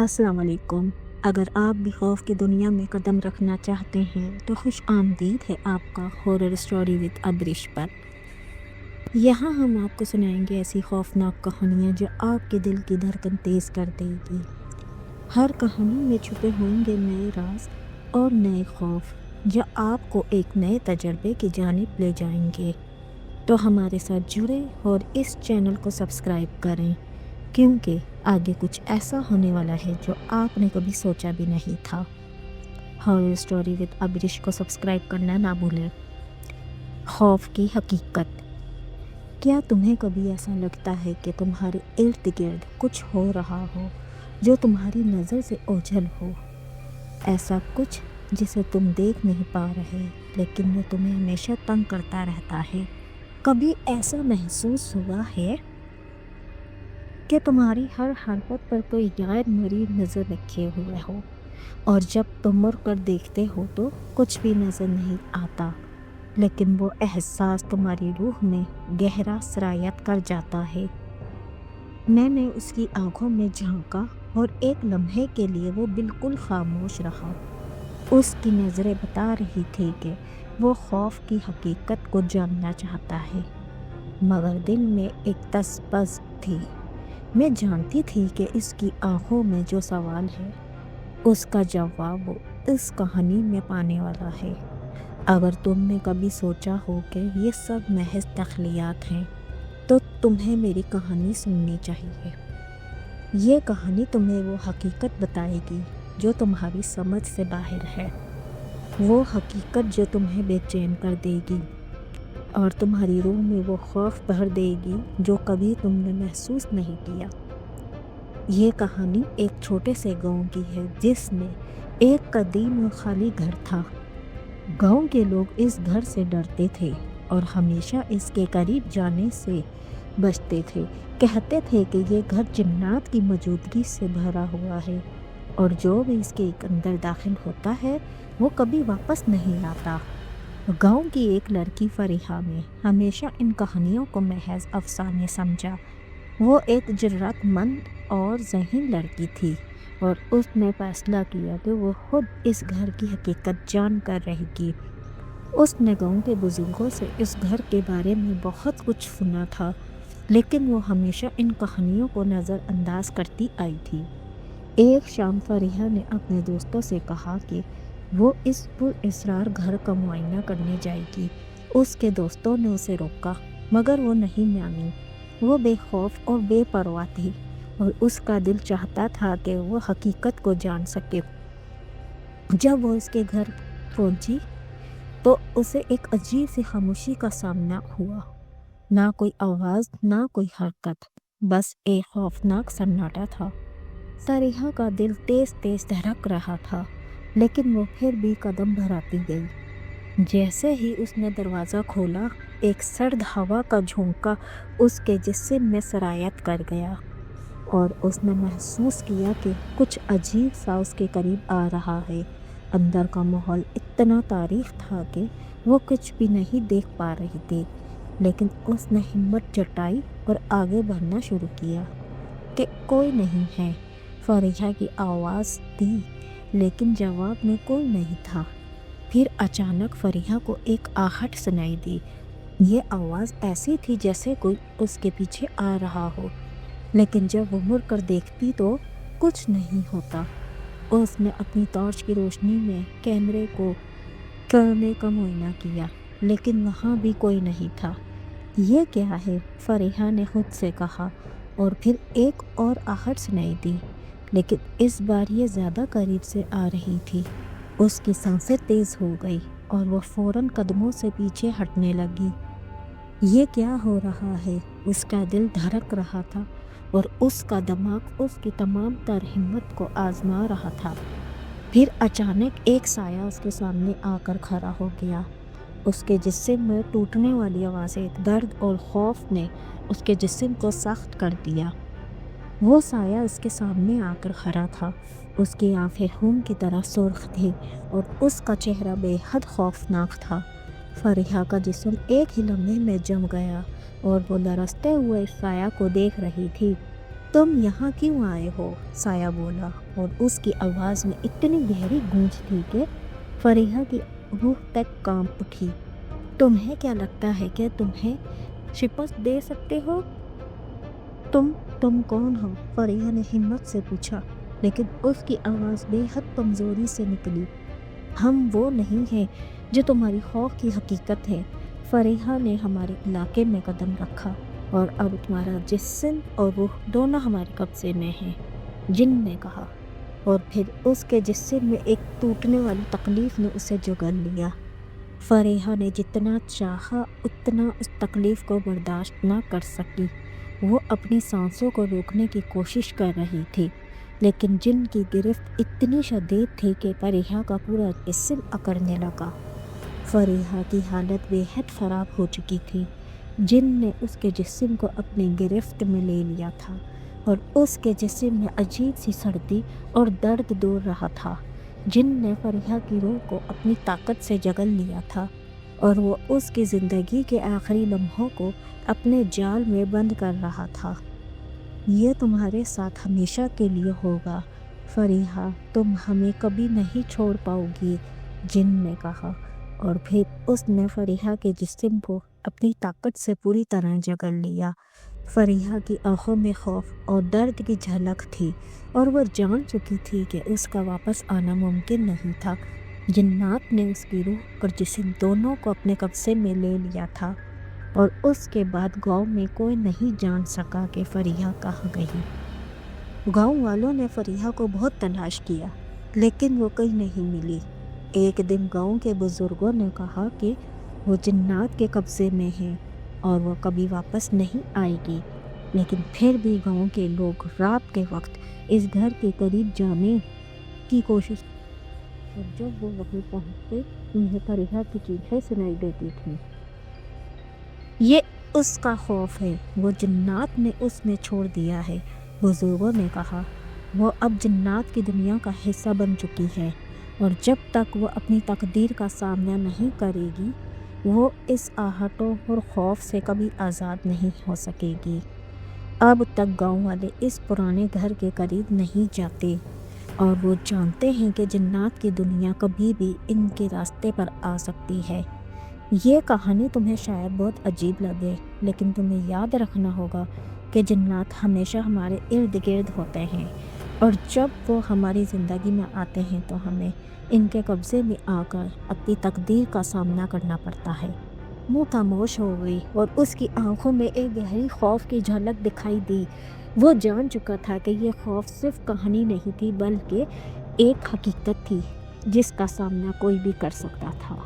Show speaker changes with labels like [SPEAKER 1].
[SPEAKER 1] السلام علیکم۔ اگر آپ بھی خوف کی دنیا میں قدم رکھنا چاہتے ہیں تو خوش آمدید ہے آپ کا ہارر اسٹوری وتھ ابرش پر۔ یہاں ہم آپ کو سنائیں گے ایسی خوفناک کہانیاں جو آپ کے دل کی دھڑکن تیز کر دے گی۔ ہر کہانی میں چھپے ہوئیں گے نئے راز اور نئے خوف جو آپ کو ایک نئے تجربے کی جانب لے جائیں گے۔ تو ہمارے ساتھ جڑیں اور اس چینل کو سبسکرائب کریں، کیونکہ آگے کچھ ایسا ہونے والا ہے جو آپ نے کبھی سوچا بھی نہیں تھا۔ ہارر اسٹوری وتھ ابرش کو سبسکرائب کرنا نہ بھولیں۔ خوف کی حقیقت۔ کیا تمہیں کبھی ایسا لگتا ہے کہ تمہارے ارد گرد کچھ ہو رہا ہو جو تمہاری نظر سے اوجھل ہو؟ ایسا کچھ جسے تم دیکھ نہیں پا رہے لیکن وہ تمہیں ہمیشہ تنگ کرتا رہتا ہے۔ کبھی ایسا محسوس ہوا ہے کہ تمہاری ہر حرکت پر کوئی غیر مرئی نظر رکھے ہوئے ہو، اور جب تم مڑ کر دیکھتے ہو تو کچھ بھی نظر نہیں آتا، لیکن وہ احساس تمہاری روح میں گہرا سرایت کر جاتا ہے؟ میں نے اس کی آنکھوں میں جھانکا اور ایک لمحے کے لیے وہ بالکل خاموش رہا۔ اس کی نظریں بتا رہی تھی کہ وہ خوف کی حقیقت کو جاننا چاہتا ہے، مگر دل میں ایک تس بس تھی۔ میں جانتی تھی کہ اس کی آنکھوں میں جو سوال ہے اس کا جواب وہ اس کہانی میں پانے والا ہے۔ اگر تم نے کبھی سوچا ہو کہ یہ سب محض تخیلات ہیں تو تمہیں میری کہانی سننی چاہیے۔ یہ کہانی تمہیں وہ حقیقت بتائے گی جو تمہاری سمجھ سے باہر ہے، وہ حقیقت جو تمہیں بے چین کر دے گی اور تمہاری روح میں وہ خوف بھر دے گی جو کبھی تم نے محسوس نہیں کیا۔ یہ کہانی ایک چھوٹے سے گاؤں کی ہے جس میں ایک قدیم اور خالی گھر تھا۔ گاؤں کے لوگ اس گھر سے ڈرتے تھے اور ہمیشہ اس کے قریب جانے سے بچتے تھے۔ کہتے تھے کہ یہ گھر جنات کی موجودگی سے بھرا ہوا ہے اور جو بھی اس کے اندر داخل ہوتا ہے وہ کبھی واپس نہیں آتا۔ گاؤں کی ایک لڑکی فریحہ نے ہمیشہ ان کہانیوں کو محض افسانے سمجھا۔ وہ ایک جرأت مند اور ذہین لڑکی تھی اور اس نے فیصلہ کیا کہ وہ خود اس گھر کی حقیقت جان کر رہے گی۔ اس نے گاؤں کے بزرگوں سے اس گھر کے بارے میں بہت کچھ سنا تھا، لیکن وہ ہمیشہ ان کہانیوں کو نظر انداز کرتی آئی تھی۔ ایک شام فریحہ نے اپنے دوستوں سے کہا کہ وہ اس پراسرار گھر کا معائنہ کرنے جائے گی۔ اس کے دوستوں نے اسے روکا مگر وہ نہیں مانی۔ وہ بے خوف اور بے پرواہ تھی اور اس کا دل چاہتا تھا کہ وہ حقیقت کو جان سکے۔ جب وہ اس کے گھر پہنچی تو اسے ایک عجیب سی خاموشی کا سامنا ہوا۔ نہ کوئی آواز، نہ کوئی حرکت، بس ایک خوفناک سناٹا تھا۔ فریحہ کا دل تیز تیز دھڑک رہا تھا، لیکن وہ پھر بھی قدم بڑھاتی گئی۔ جیسے ہی اس نے دروازہ کھولا، ایک سرد ہوا کا جھونکا اس کے جسم میں سرایت کر گیا اور اس نے محسوس کیا کہ کچھ عجیب سا اس کے قریب آ رہا ہے۔ اندر کا ماحول اتنا تاریک تھا کہ وہ کچھ بھی نہیں دیکھ پا رہی تھی، لیکن اس نے ہمت جٹائی اور آگے بڑھنا شروع کیا کہ کوئی نہیں ہے۔ فریحہ کی آواز دی لیکن جواب میں کوئی نہیں تھا۔ پھر اچانک فریحہ کو ایک آہٹ سنائی دی۔ یہ آواز ایسی تھی جیسے کوئی اس کے پیچھے آ رہا ہو، لیکن جب وہ مڑ کر دیکھتی تو کچھ نہیں ہوتا۔ اس نے اپنی ٹارچ کی روشنی میں کیمرے کو کرنے کا معائنہ کیا، لیکن وہاں بھی کوئی نہیں تھا۔ یہ کیا ہے؟ فریحہ نے خود سے کہا، اور پھر ایک اور آہٹ سنائی دی، لیکن اس بار یہ زیادہ قریب سے آ رہی تھی۔ اس کی سانسیں تیز ہو گئی اور وہ فوراً قدموں سے پیچھے ہٹنے لگی۔ یہ کیا ہو رہا ہے؟ اس کا دل دھڑک رہا تھا اور اس کا دماغ اس کی تمام تر ہمت کو آزما رہا تھا۔ پھر اچانک ایک سایہ اس کے سامنے آ کر کھڑا ہو گیا۔ اس کے جسم میں ٹوٹنے والی آوازیں، درد اور خوف نے اس کے جسم کو سخت کر دیا۔ وہ سایہ اس کے سامنے آ کر کھڑا تھا۔ اس کی آنکھیں خون کی طرح سرخ تھیں اور اس کا چہرہ بے حد خوفناک تھا۔ فریحہ کا جسم ایک ہی لمحے میں جم گیا اور وہ لرزتے ہوئے اس سایہ کو دیکھ رہی تھی۔ تم یہاں کیوں آئے ہو؟ سایہ بولا، اور اس کی آواز میں اتنی گہری گونج تھی کہ فریحہ کی روح تک کانپ اٹھی۔ تمہیں کیا لگتا ہے کہ تمہیں شکست دے سکتے ہو؟ تم کون ہو؟ فریحہ نے ہمت سے پوچھا، لیکن اس کی آواز بے حد کمزوری سے نکلی۔ ہم وہ نہیں ہیں جو تمہاری خوف کی حقیقت ہے۔ فریحہ نے ہمارے علاقے میں قدم رکھا اور اب تمہارا جسم اور روح دونوں ہمارے قبضے میں ہیں، جن نے کہا، اور پھر اس کے جسم میں ایک ٹوٹنے والی تکلیف نے اسے جگل لیا۔ فریحہ نے جتنا چاہا اتنا اس تکلیف کو برداشت نہ کر سکی۔ وہ اپنی سانسوں کو روکنے کی کوشش کر رہی تھی، لیکن جن کی گرفت اتنی شدید تھی کہ فریحہ کا پورا جسم اکڑنے لگا۔ فریحہ کی حالت بے حد خراب ہو چکی تھی۔ جن نے اس کے جسم کو اپنی گرفت میں لے لیا تھا اور اس کے جسم میں عجیب سی سردی اور درد دور رہا تھا۔ جن نے فریحہ کی روح کو اپنی طاقت سے جگل لیا تھا اور وہ اس کی زندگی کے آخری لمحوں کو اپنے جال میں بند کر رہا تھا۔ یہ تمہارے ساتھ ہمیشہ کے لیے ہوگا فریحہ، تم ہمیں کبھی نہیں چھوڑ پاؤ گی، جن نے کہا، اور پھر اس نے فریحہ کے جسم کو اپنی طاقت سے پوری طرح جگل لیا۔ فریحہ کی آنکھوں میں خوف اور درد کی جھلک تھی اور وہ جان چکی تھی کہ اس کا واپس آنا ممکن نہیں تھا۔ جنات نے اس کی روح اور جسم دونوں کو اپنے قبضے میں لے لیا تھا اور اس کے بعد گاؤں میں کوئی نہیں جان سکا کہ فریحہ کہاں گئی۔ گاؤں والوں نے فریحہ کو بہت تلاش کیا، لیکن وہ کہیں نہیں ملی۔ ایک دن گاؤں کے بزرگوں نے کہا کہ وہ جنات کے قبضے میں ہے اور وہ کبھی واپس نہیں آئے گی، لیکن پھر بھی گاؤں کے لوگ رات کے وقت اس گھر کے قریب جانے کی کوشش، اور جب وہ وہیں پہنچتے انہیں فریحہ کی چیخیں سنائی دیتی تھیں۔ یہ اس کا خوف ہے، وہ جنات نے اس میں چھوڑ دیا ہے، بزرگوں نے کہا۔ وہ اب جنات کی دنیا کا حصہ بن چکی ہے اور جب تک وہ اپنی تقدیر کا سامنا نہیں کرے گی وہ اس آہٹوں اور خوف سے کبھی آزاد نہیں ہو سکے گی۔ اب تک گاؤں والے اس پرانے گھر کے قریب نہیں جاتے اور وہ جانتے ہیں کہ جنات کی دنیا کبھی بھی ان کے راستے پر آ سکتی ہے۔ یہ کہانی تمہیں شاید بہت عجیب لگے، لیکن تمہیں یاد رکھنا ہوگا کہ جنات ہمیشہ ہمارے ارد گرد ہوتے ہیں اور جب وہ ہماری زندگی میں آتے ہیں تو ہمیں ان کے قبضے میں آ کر اپنی تقدیر کا سامنا کرنا پڑتا ہے۔ وہ خاموش ہو گئی اور اس کی آنکھوں میں ایک گہری خوف کی جھلک دکھائی دی۔ وہ جان چکا تھا کہ یہ خوف صرف کہانی نہیں تھی بلکہ ایک حقیقت تھی جس کا سامنا کوئی بھی کر سکتا تھا۔